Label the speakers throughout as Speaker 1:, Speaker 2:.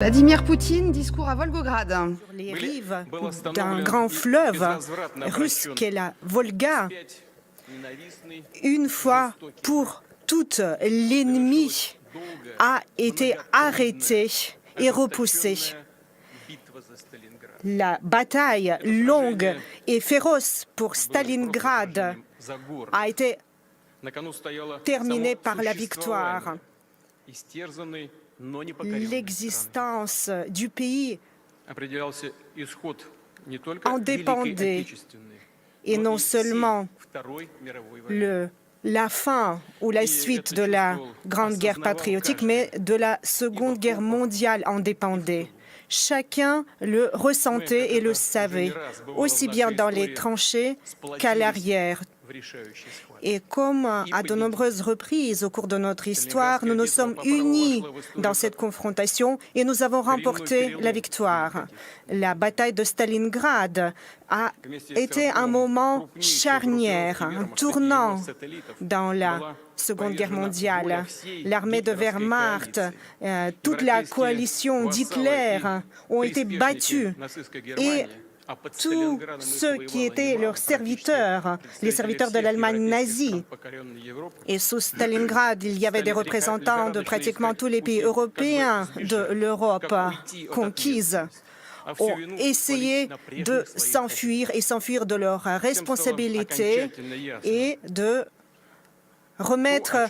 Speaker 1: Vladimir Poutine, discours à Volgograd.
Speaker 2: Sur les rives d'un grand fleuve russe qu'est la Volga, une fois pour toutes, l'ennemi a été arrêté et repoussé. La bataille longue et féroce pour Stalingrad a été terminée par la victoire. L'existence du pays en dépendait, et non seulement la fin ou la suite de la Grande Guerre patriotique, mais de la Seconde Guerre mondiale en dépendait. Chacun le ressentait et le savait, aussi bien dans les tranchées qu'à l'arrière. Et comme à de nombreuses reprises au cours de notre histoire, nous nous sommes unis dans cette confrontation et nous avons remporté la victoire. La bataille de Stalingrad a été un moment charnière, un tournant dans la Seconde Guerre mondiale. L'armée de Wehrmacht, toute la coalition d'Hitler ont été battus et tous ceux qui étaient leurs serviteurs, les serviteurs de l'Allemagne nazie. Et sous Stalingrad, il y avait des représentants de pratiquement tous les pays européens de l'Europe conquise, ont essayé de s'enfuir et s'enfuir de leurs responsabilités et de remettre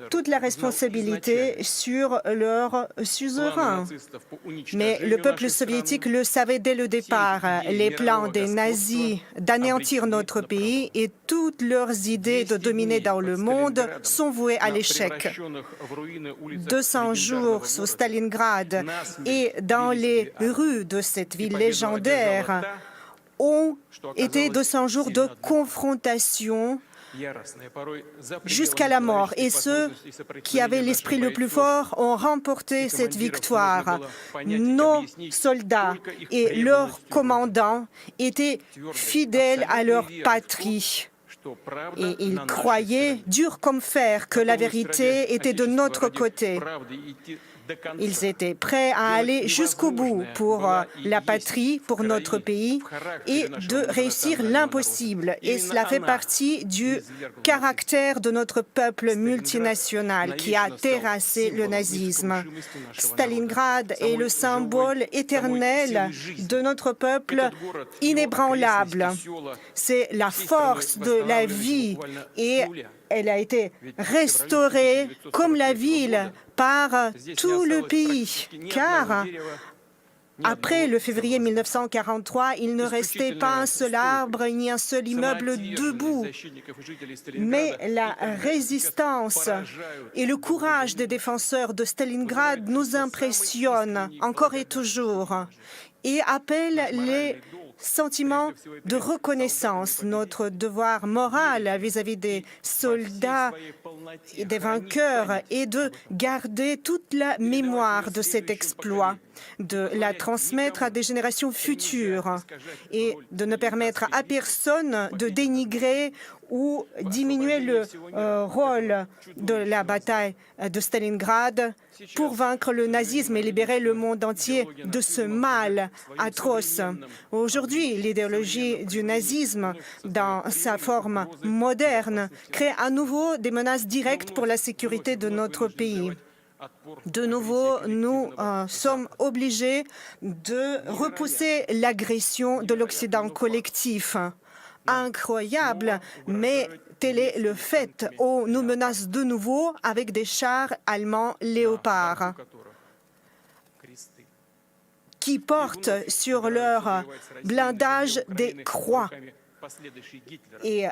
Speaker 2: toute la responsabilité sur leurs suzerains. Mais le peuple soviétique le savait dès le départ. Les plans des nazis d'anéantir notre pays et toutes leurs idées de dominer dans le monde sont vouées à l'échec. 200 jours sous Stalingrad et dans les rues de cette ville légendaire ont été 200 jours de confrontation jusqu'à la mort. Et ceux qui avaient l'esprit le plus fort ont remporté cette victoire. Nos soldats et leurs commandants étaient fidèles à leur patrie. Et ils croyaient, dur comme fer, que la vérité était de notre côté. Ils étaient prêts à aller jusqu'au bout pour la patrie, pour notre pays, et de réussir l'impossible. Et cela fait partie du caractère de notre peuple multinational qui a terrassé le nazisme. Stalingrad est le symbole éternel de notre peuple inébranlable. C'est la force de la vie et elle a été restaurée comme la ville par tout le pays, car après le février 1943, il ne restait pas un seul arbre ni un seul immeuble debout. Mais la résistance et le courage des défenseurs de Stalingrad nous impressionnent encore et toujours et appellent les sentiments de reconnaissance. Notre devoir moral vis-à-vis des soldats et des vainqueurs est de garder toute la mémoire de cet exploit, de la transmettre à des générations futures et de ne permettre à personne de dénigrer ou diminuer le rôle de la bataille de Stalingrad pour vaincre le nazisme et libérer le monde entier de ce mal atroce. Aujourd'hui, l'idéologie du nazisme, dans sa forme moderne, crée à nouveau des menaces directes pour la sécurité de notre pays. De nouveau, nous sommes obligés de repousser l'agression de l'Occident collectif. Incroyable, mais tel est le fait. On nous menace de nouveau avec des chars allemands Léopard qui portent sur leur blindage des croix. Et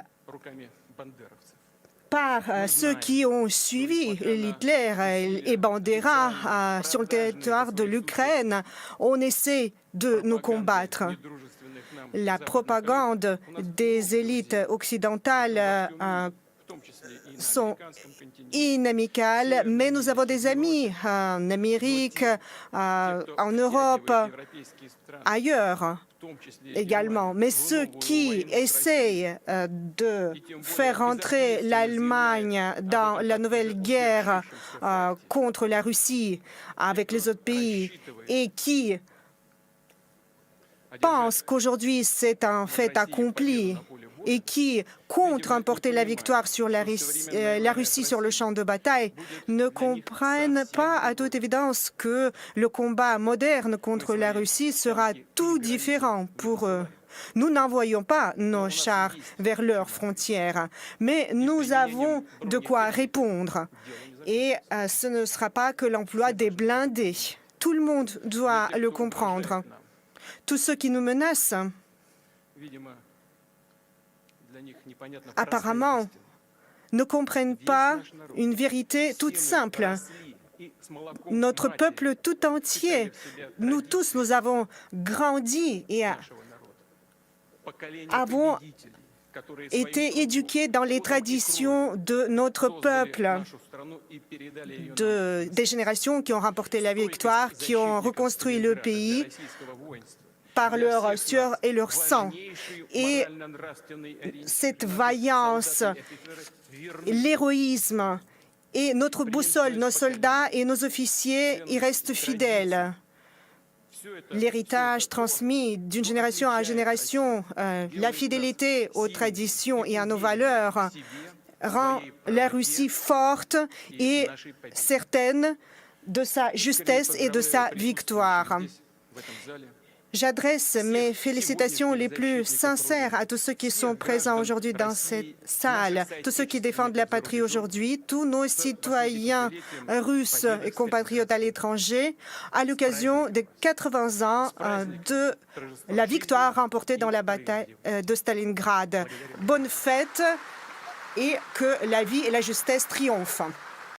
Speaker 2: par ceux qui ont suivi Hitler et Bandera sur le territoire de l'Ukraine, on essaie de nous combattre. La propagande des élites occidentales sont inamicales, mais nous avons des amis en Amérique, en Europe, ailleurs également. Mais ceux qui essayent de faire entrer l'Allemagne dans la nouvelle guerre contre la Russie avec les autres pays et qui pensent qu'aujourd'hui c'est un fait accompli et qui comptent remporter la victoire sur la Russie sur le champ de bataille ne comprennent pas à toute évidence que le combat moderne contre la Russie sera tout différent pour eux. Nous n'envoyons pas nos chars vers leurs frontières, mais nous avons de quoi répondre. Et ce ne sera pas que l'emploi des blindés. Tout le monde doit le comprendre. Tous ceux qui nous menacent, apparemment, ne comprennent pas une vérité toute simple. Notre peuple tout entier, nous tous, nous avons grandi et avons été éduqués dans les traditions de notre peuple, des générations qui ont remporté la victoire, qui ont reconstruit le pays par leur sueur et leur sang. Et cette vaillance, l'héroïsme et notre boussole, nos soldats et nos officiers y restent fidèles. L'héritage transmis d'une génération à génération, la fidélité aux traditions et à nos valeurs rend la Russie forte et certaine de sa justesse et de sa victoire. J'adresse mes félicitations les plus sincères à tous ceux qui sont présents aujourd'hui dans cette salle, tous ceux qui défendent la patrie aujourd'hui, tous nos citoyens russes et compatriotes à l'étranger, à l'occasion des 80 ans de la victoire remportée dans la bataille de Stalingrad. Bonne fête et que la vie et la justesse triomphent.